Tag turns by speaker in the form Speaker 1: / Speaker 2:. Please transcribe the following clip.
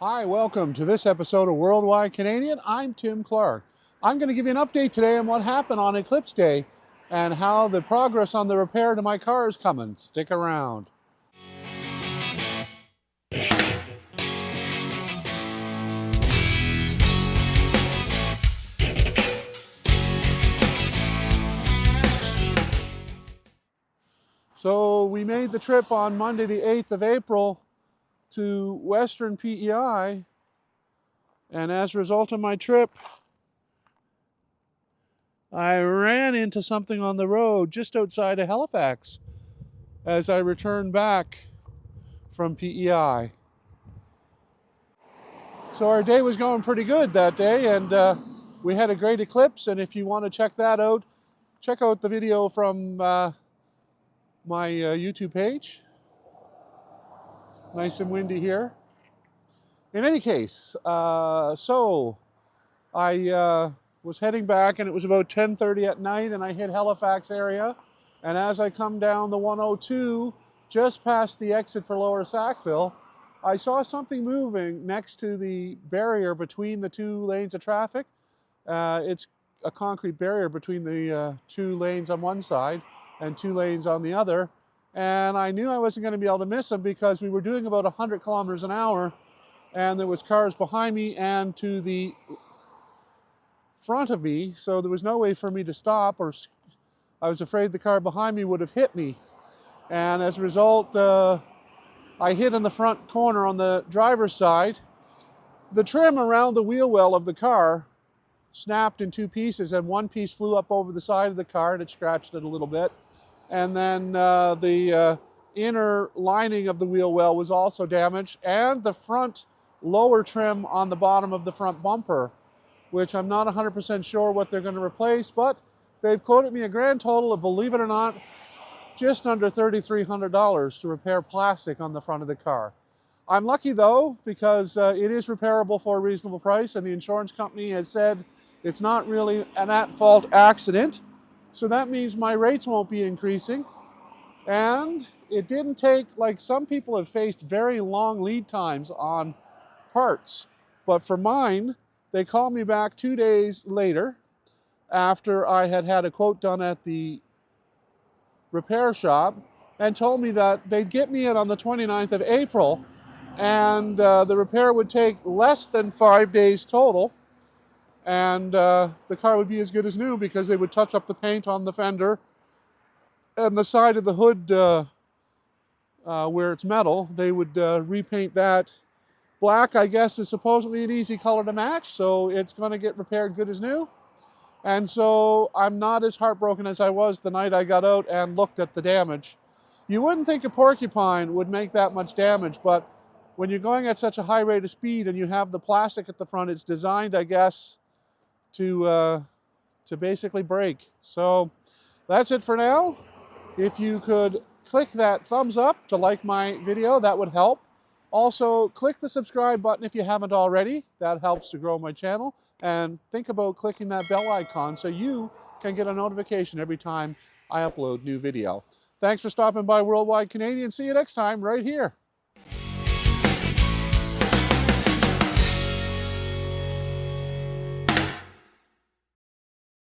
Speaker 1: Hi, welcome to this episode of Worldwide Canadian. I'm Tim Clark. I'm going to give you an update today on what happened on Eclipse Day and how the progress on the repair to my car is coming. Stick around. So we made the trip on Monday the 8th of April to Western PEI, and as a result of my trip, I ran into something on the road just outside of Halifax as I returned back from PEI. So our day was going pretty good that day, and we had a great eclipse. And if you want to check that out, check out the video from my YouTube page. Nice and windy here. In any case, so I was heading back, and it was about 10:30 at night, and I hit Halifax area. And as I come down the 102, just past the exit for Lower Sackville, I saw something moving next to the barrier between the two lanes of traffic. It's a concrete barrier between the two lanes on one side and two lanes on the other. And I knew I wasn't going to be able to miss them because we were doing about 100 kilometers an hour, and there was cars behind me and to the front of me, so there was no way for me to stop, or I was afraid the car behind me would have hit me. And as a result, I hit in the front corner on the driver's side. The trim around the wheel well of the car snapped in two pieces, and one piece flew up over the side of the car and it scratched it a little bit. And then the inner lining of the wheel well was also damaged, and the front lower trim on the bottom of the front bumper, which I'm not 100% sure what they're going to replace, but they've quoted me a grand total of, believe it or not, just under $3,300 to repair plastic on the front of the car. I'm lucky though, because it is repairable for a reasonable price, and the insurance company has said it's not really an at-fault accident. So that means my rates won't be increasing. And it didn't take, like some people have faced very long lead times on parts. But for mine, they called me back 2 days later after I had had a quote done at the repair shop and told me that they'd get me in on the 29th of April, and the repair would take less than 5 days total, and the car would be as good as new because they would touch up the paint on the fender and the side of the hood where it's metal. They would repaint that. Black, I guess, is supposedly an easy color to match, so it's going to get repaired good as new. And so I'm not as heartbroken as I was the night I got out and looked at the damage. You wouldn't think a porcupine would make that much damage, but when you're going at such a high rate of speed and you have the plastic at the front, it's designed, I guess, to basically break. So that's it for now. If you could click that thumbs up to like my video, that would help. Also, click the subscribe button if you haven't already. That helps to grow my channel. And think about clicking that bell icon so you can get a notification every time I upload new video. Thanks for stopping by Worldwide Canadian. See you next time right here.